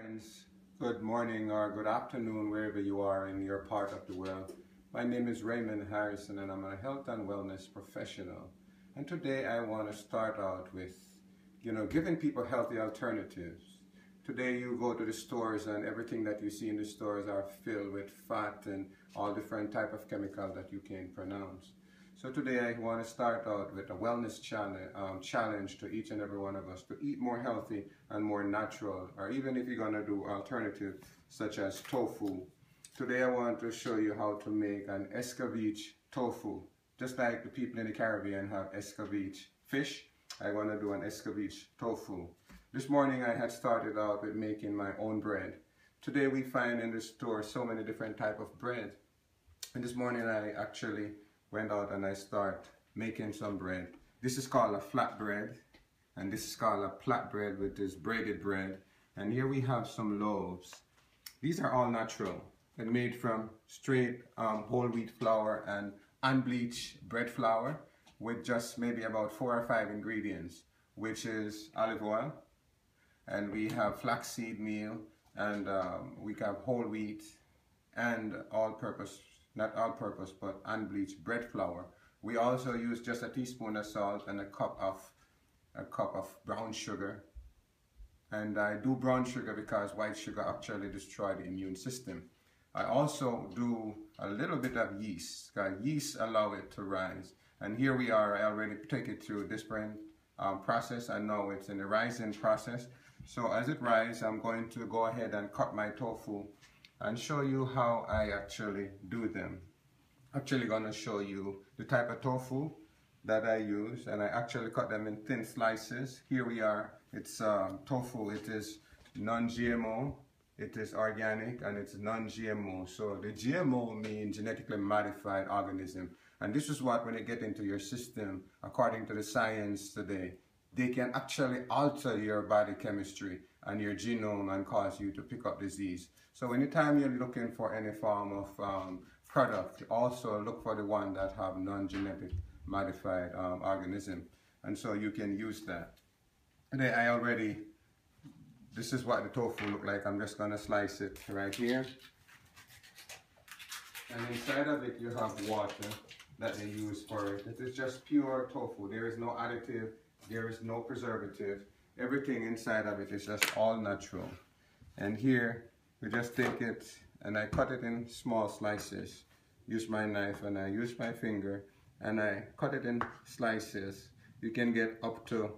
Friends, good morning or good afternoon wherever you are in your part of the world. My name is Raymond Harrison and I'm a health and wellness professional. And today I want to start out with, giving people healthy alternatives. Today you go to the stores and everything that you see in the stores are filled with fat and all different type of chemical that you can't pronounce. So today I want to start out with a wellness challenge to each and every one of us to eat more healthy and more natural, or even if you're going to do alternative such as tofu. Today I want to show you how to make an escabeche tofu. Just like the people in the Caribbean have escabeche fish, I want to do an escabeche tofu. This morning I had started out with making my own bread. Today we find in the store so many different type of bread. And this morning I actually went out and I start making some bread. This is called a flat bread, and this is called a platt bread, which is braided bread. And here we have some loaves. These are all natural and made from straight whole wheat flour and unbleached bread flour with just maybe about 4 or 5 ingredients, which is olive oil, and we have flaxseed meal, and we have whole wheat and all-purpose, not all-purpose, but unbleached bread flour. We also use just a teaspoon of salt and a cup of brown sugar. And I do brown sugar because white sugar actually destroys the immune system. I also do a little bit of yeast, because yeast allow it to rise. And here we are, I already take it through different process, and now it's in the rising process. So as it rises, I'm going to go ahead and cut my tofu and show you how I actually do them. Actually going to show you the type of tofu that I use, and I actually cut them in thin slices. Here we are, it's tofu, it is non-GMO, it is organic, and it's non-GMO. So the GMO means genetically modified organism, and this is what when they get into your system, according to the science today, they can actually alter your body chemistry and your genome and cause you to pick up disease. So anytime you're looking for any form of product, also look for the one that have non-genetic modified organism, and so you can use that. Today this is what the tofu look like. I'm just gonna slice it right here, and inside of it you have water that they use for it. It is just pure tofu. There is no additive, there is no preservative. Everything inside of it is just all natural. And here we just take it and I cut it in small slices. Use my knife and I use my finger and I cut it in slices. You can get up to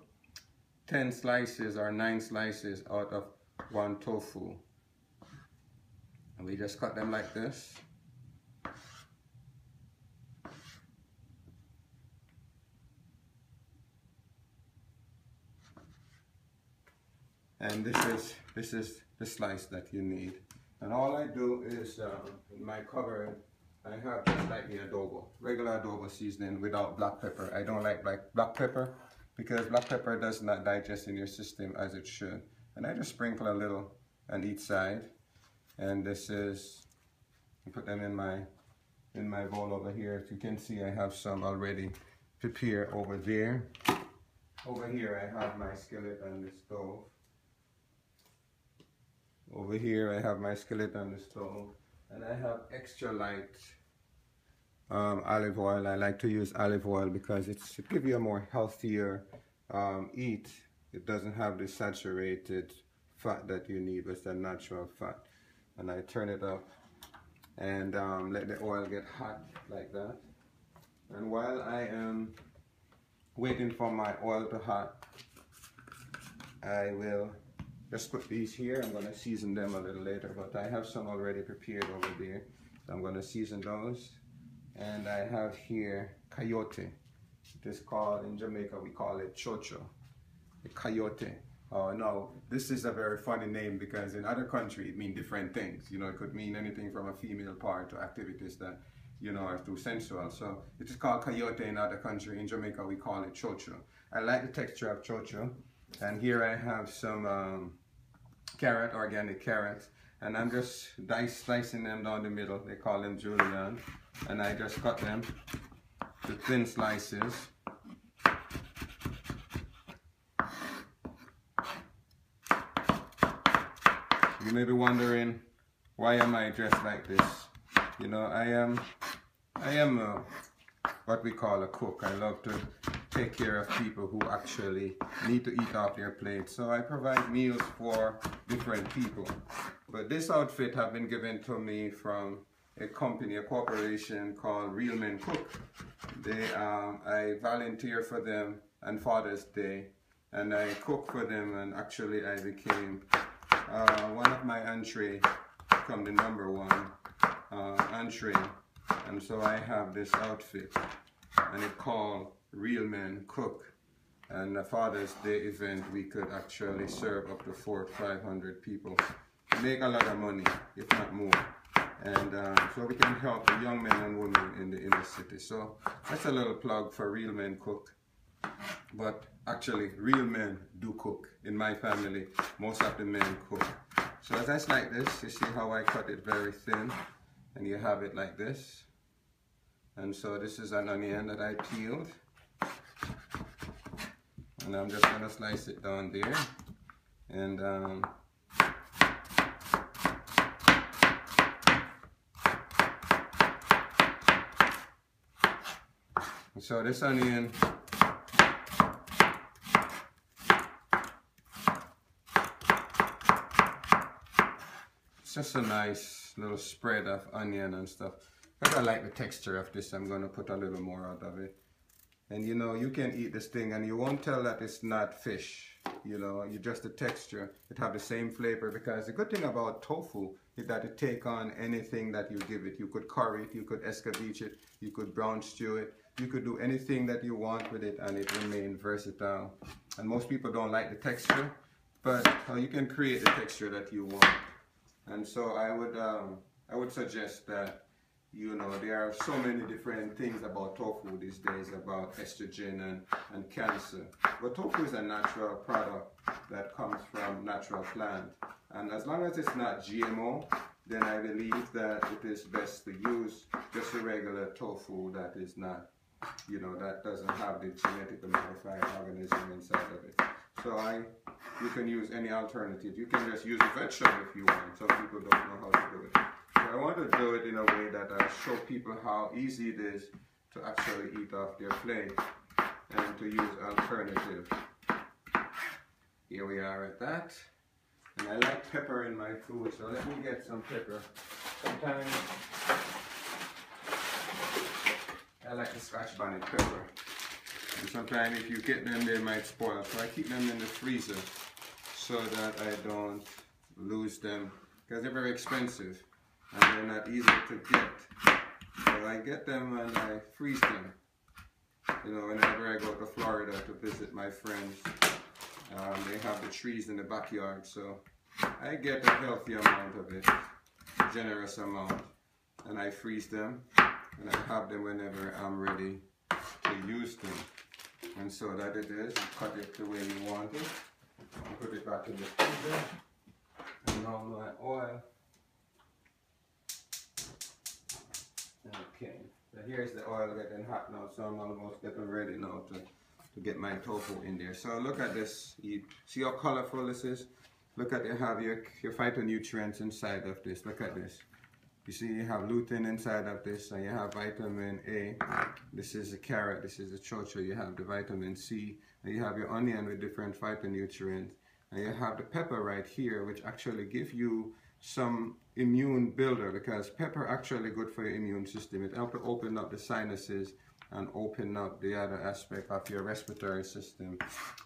10 slices or 9 slices out of one tofu. And we just cut them like this. And this is the slice that you need. And all I do is, in my cupboard, I have just like the adobo, regular adobo seasoning without black pepper. I don't like black pepper because black pepper does not digest in your system as it should. And I just sprinkle a little on each side. And this is, I put them in my bowl over here. As you can see, I have some already prepared over there. Over here, I have my skillet on the stove. Over here I have my skillet on the stove, and I have extra light olive oil. I like to use olive oil because it gives you a more healthier eat. It doesn't have the saturated fat that you need, but it's a natural fat. And I turn it up and let the oil get hot like that. And while I am waiting for my oil to hot, I will just put these here. I'm going to season them a little later, but I have some already prepared over there. So I'm going to season those. And I have here coyote. It is called, in Jamaica we call it chocho. The coyote. Now, this is a very funny name because in other countries it means different things. You know, it could mean anything from a female part to activities that, are too sensual. So it is called coyote in other countries. In Jamaica we call it chocho. I like the texture of chocho. And here I have some carrot, organic carrots, and I'm just slicing them down the middle. They call them julienne, and I just cut them to thin slices. You may be wondering, why am I dressed like this? You know, I am what we call a cook. I love to take care of people who actually need to eat off their plate. So I provide meals for different people. But this outfit have been given to me from a company, a corporation called Real Men Cook. I volunteer for them on Father's Day, and I cook for them, and actually I became one of my entree, become the #1 entree. And so I have this outfit, and it's called Real Men Cook. And the Father's Day event, we could actually serve up to 400 to 500 people. Make a lot of money, if not more. And so we can help the young men and women in the inner city. So that's a little plug for Real Men Cook. But actually, real men do cook. In my family, most of the men cook. So as I slice this, you see how I cut it very thin, and you have it like this. And so this is an onion that I peeled, and I'm just gonna slice it down there. And so this onion, it's just a nice little spread of onion and stuff. Because I like the texture of this, I'm going to put a little more out of it. And you know, you can eat this thing and you won't tell that it's not fish. You know, you just the texture, it have the same flavor. Because the good thing about tofu is that it take on anything that you give it. You could curry it, you could escabeche it, you could brown stew it. You could do anything that you want with it, and it remains versatile. And most people don't like the texture, but you can create the texture that you want. And so I would suggest that, you know, there are so many different things about tofu these days, about estrogen and cancer. But tofu is a natural product that comes from natural plant. And as long as it's not GMO, then I believe that it is best to use just a regular tofu that is not, you know, that doesn't have the genetically modified organism inside of it. So you can use any alternative. You can just use a vegetable if you want. Some people don't know how to do it. So I want to do it in a way that I show people how easy it is to actually eat off their plate and to use alternative. Here we are at that. And I like pepper in my food, so let me get some pepper. Sometimes I like the Scotch bonnet pepper. And sometimes if you get them, they might spoil. So I keep them in the freezer so that I don't lose them, because they're very expensive and they're not easy to get. So I get them and I freeze them. You know, whenever I go to Florida to visit my friends, they have the trees in the backyard, so I get a healthy amount of it, generous amount, and I freeze them, and I have them whenever I'm ready to use them. And so that it is, you cut it the way you want it, and put it back in the freezer, and now my oil. Okay, so here's the oil getting hot now, so I'm almost getting ready now to get my tofu in there. So look at this, you see how colorful this is? Look at, you have your phytonutrients inside of this. Look at this. You see you have lutein inside of this, and you have vitamin A. This is a carrot, this is a chocho. You have the vitamin C, and you have your onion with different phytonutrients. And you have the pepper right here, which actually give you some immune builder, because pepper actually good for your immune system. It helps to open up the sinuses and open up the other aspect of your respiratory system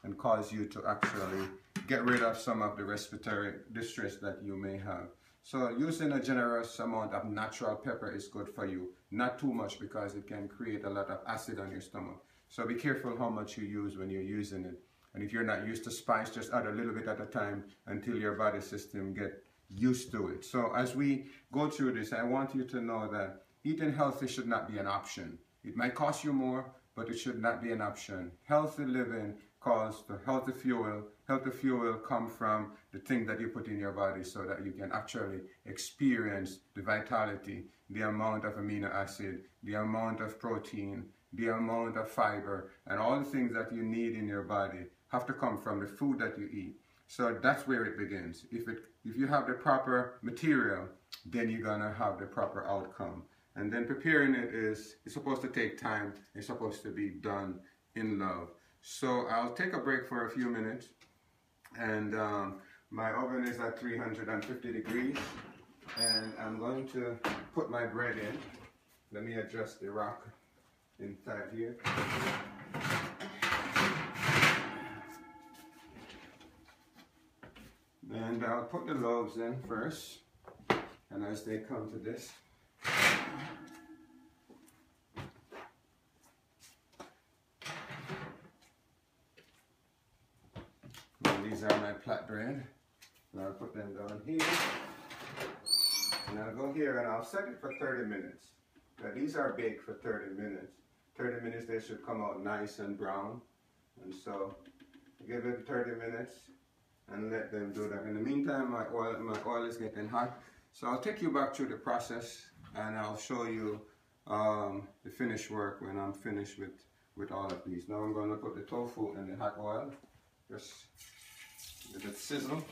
and cause you to actually get rid of some of the respiratory distress that you may have. So using a generous amount of natural pepper is good for you. Not too much, because it can create a lot of acid on your stomach. So be careful how much you use when you're using it. And if you're not used to spice, just add a little bit at a time until your body system get used to it. So as we go through this, I want you to know that eating healthy should not be an option. It might cost you more, but it should not be an option. Healthy living calls for healthy fuel. Healthy fuel come from the thing that you put in your body, so that you can actually experience the vitality, the amount of amino acid, the amount of protein, the amount of fiber, and all the things that you need in your body have to come from the food that you eat. So that's where it begins. If you have the proper material, then you're gonna have the proper outcome. And then preparing it's supposed to take time. It's supposed to be done in love. So I'll take a break for a few minutes, and my oven is at 350 degrees, and I'm going to put my bread in. Let me adjust the rack inside here. And I'll put the loaves in first, and as they come to this, and these are my flatbread, and I'll put them down here, and I'll go here and I'll set it for 30 minutes. Now these are baked for 30 minutes. 30 minutes they should come out nice and brown, and so give it 30 minutes and let them do that. In the meantime, my oil is getting hot, so I'll take you back through the process, and I'll show you the finished work when I'm finished with all of these. Now I'm going to put the tofu in the hot oil, just let it sizzle.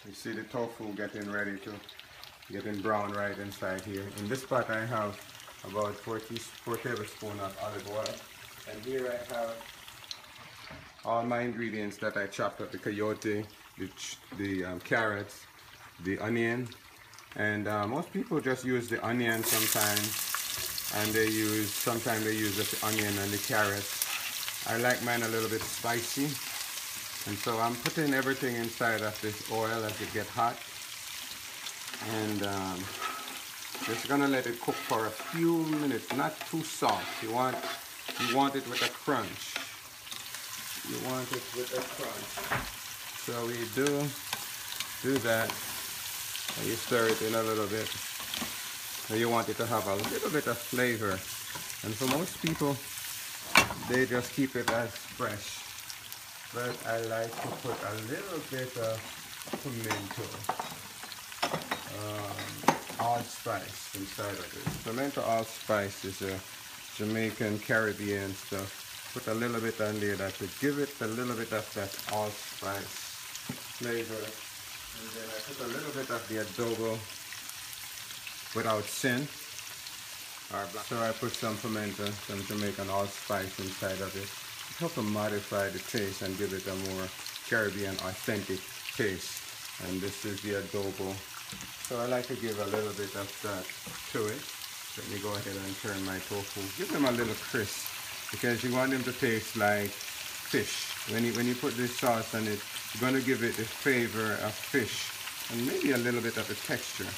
You see the tofu getting ready to getting brown right inside here. In this pot I have about 4 tablespoons of olive oil, and here I have all my ingredients that I chopped up: the coyote, the carrots, the onion, and most people just use the onion sometimes, and sometimes they use the onion and the carrots. I like mine a little bit spicy. And so I'm putting everything inside of this oil as it gets hot, and just gonna let it cook for a few minutes, not too soft. You want it with a crunch. You want it with a crunch. So we do that, and you stir it in a little bit. So you want it to have a little bit of flavor. And for most people, they just keep it as fresh. But I like to put a little bit of pimento, allspice inside of it. Pimento allspice is a Jamaican Caribbean stuff. Put a little bit on there that would give it a little bit of that allspice flavor. And then I put a little bit of the adobo without sin. So I put some pimento, some Jamaican allspice inside of it. Help to modify the taste and give it a more Caribbean authentic taste. And this is the adobo. So I like to give a little bit of that to it. Let me go ahead and turn my tofu. Give them a little crisp, because you want them to taste like fish. When you put this sauce on it, you're going to give it the flavor of fish and maybe a little bit of the texture.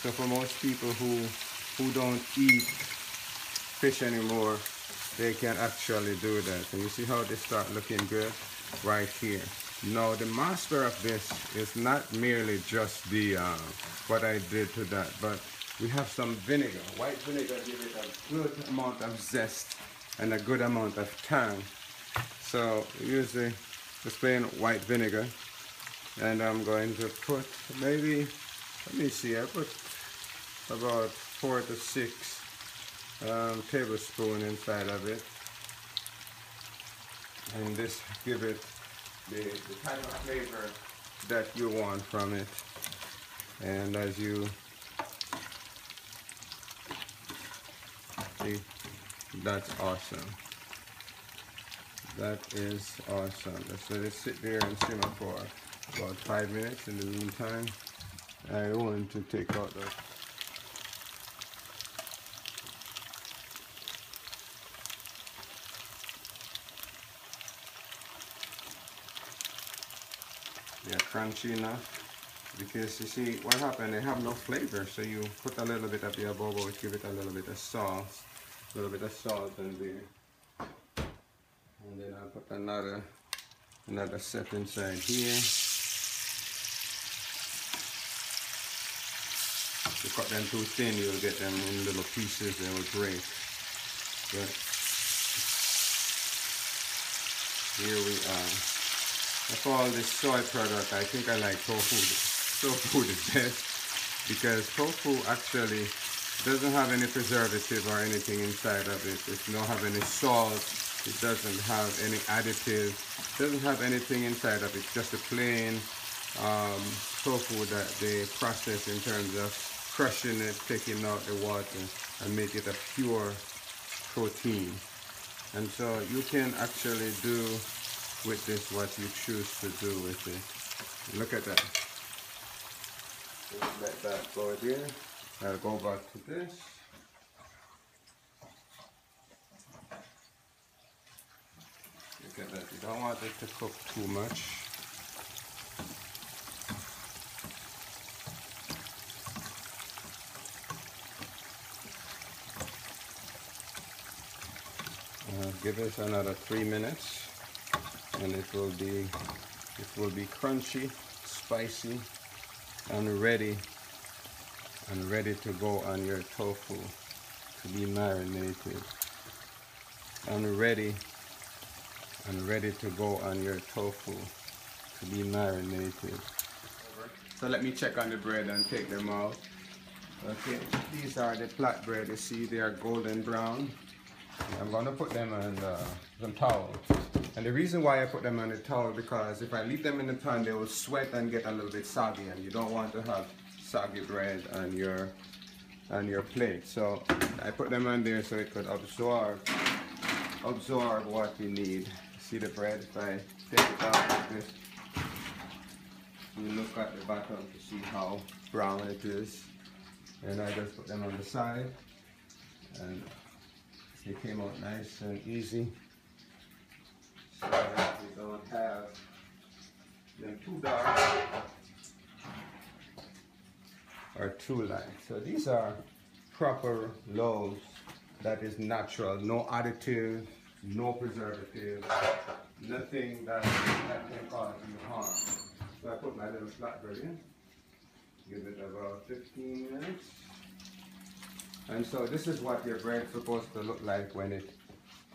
So for most people who don't eat fish anymore, they can actually do that. And you see how they start looking good right here. Now the master of this is not merely just the what I did to that, but we have some vinegar. White vinegar gives it a good amount of zest and a good amount of tang. So usually just plain white vinegar, and I'm going to put maybe, let me see, I put about 4 to 6 tablespoons inside of it, and this give it the type of flavor that you want from it. And as you see, that's awesome. That is awesome. Let's let it sit there and simmer for about 5 minutes. In the meantime, I want to take out the crunchy enough, because you see what happened, they have no flavor, so you put a little bit of the adobo, give it a little bit of sauce, in there, and then I'll put another set inside here. If you cut them too thin, you'll get them in little pieces, they will break. But Here we are. Of all this soy product, I think I like tofu. Tofu the best because tofu actually doesn't have any preservative or anything inside of it. It doesn't have any salt. It doesn't have any additive. It doesn't have anything inside of it. It's just a plain tofu that they process in terms of crushing it, taking out the water, and make it a pure protein. And so you can actually do with this what you choose to do with it. Look at that. Just let that go there. I'll go back to this. Look at that. You don't want it to cook too much. Give it another 3 minutes, and it will be crunchy, spicy, and ready to go on your tofu to be marinated. And ready to go on your tofu to be marinated. So let me check on the bread and take them out. Okay, these are the flatbread. You see they are golden brown. I'm going to put them on some towel. And the reason why I put them on the towel, because if I leave them in the pan, they will sweat and get a little bit soggy, and you don't want to have soggy bread on your plate. So I put them on there so it could absorb what we need. See the bread? If I take it out like this, you look at the bottom to see how brown it is. And I just put them on the side, and they came out nice and easy, so that we don't have them too dark or too light. So these are proper loaves that is natural, no additive, no preservative, nothing that can cause you harm. So I put my little flatbread in, give it about 15 minutes. And so this is what your bread is supposed to look like when it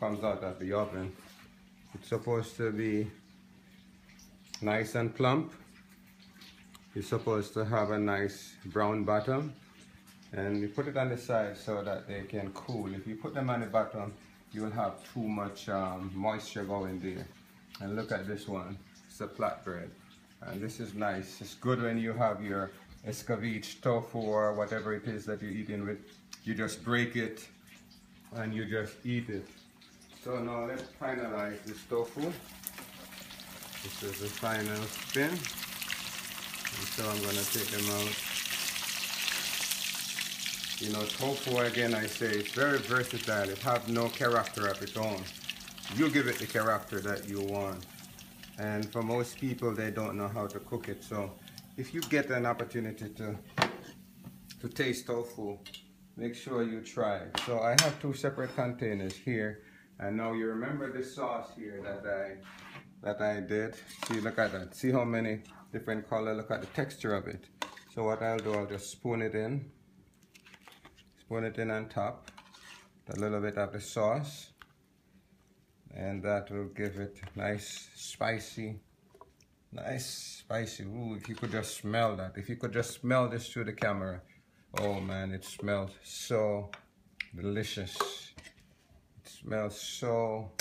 comes out of the oven. It's supposed to be nice and plump. It's supposed to have a nice brown bottom. And you put it on the side so that they can cool. If you put them on the bottom, you will have too much moisture going there. And look at this one. It's a flatbread. And this is nice. It's good when you have your escabeche tofu or whatever it is that you're eating with. You just break it and you just eat it. So now let's finalize this tofu. This is the final spin. And so I'm going to take them out. You know, tofu, again, I say, it's very versatile. It has no character of its own. You give it the character that you want. And for most people, they don't know how to cook it. So if you get an opportunity to taste tofu, make sure you try it. So I have 2 separate containers here, and now you remember the sauce here that I did. See, look at that. See how many different colors? Look at the texture of it. So what I'll do, I'll just spoon it in on top, a little bit of the sauce, and that will give it nice spicy. Ooh, if you could just smell that. If you could just smell this through the camera. Oh man, it smells so delicious. It smells so,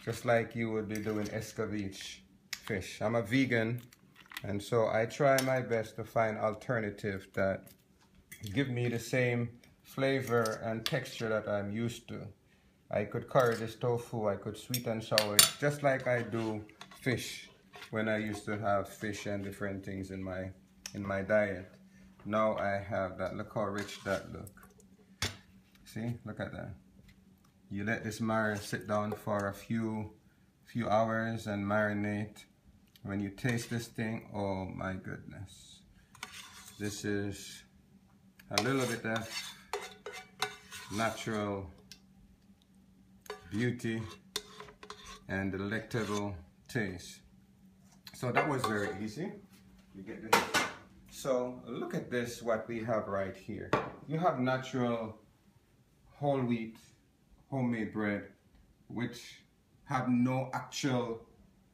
just like you would be doing escabeche fish. I'm a vegan, and so I try my best to find alternatives that give me the same flavor and texture that I'm used to. I could curry this tofu, I could sweet and sour it, just like I do fish when I used to have fish and different things in my diet. Now I have that. Look how rich that look. See, look at that. You let this sit down for a few hours and marinate. When you taste this thing, oh my goodness. This is a little bit of natural beauty and delectable taste. So that was very easy. You get this. So look at this, what we have right here. You have natural whole wheat homemade bread, which have no actual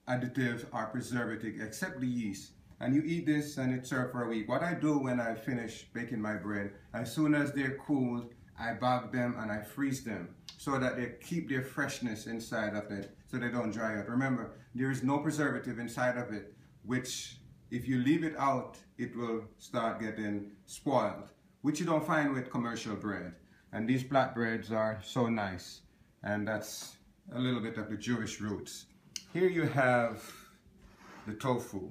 additive or preservative except the yeast. And you eat this and it's served for a week. What I do when I finish baking my bread, as soon as they're cooled, I bag them and I freeze them so that they keep their freshness inside of it so they don't dry out. Remember, there is no preservative inside of it, which if you leave it out, it will start getting spoiled, which you don't find with commercial bread. And these flatbreads are so nice. And that's a little bit of the Jewish roots. Here you have the tofu,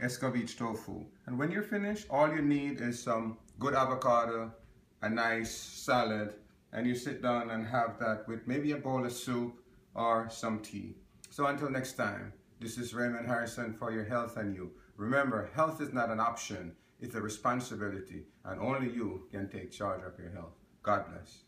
escabeche tofu. And when you're finished, all you need is some good avocado, a nice salad, and you sit down and have that with maybe a bowl of soup or some tea. So until next time, this is Raymond Harrison for your health and you. Remember, health is not an option, it's a responsibility, and only you can take charge of your health. God bless.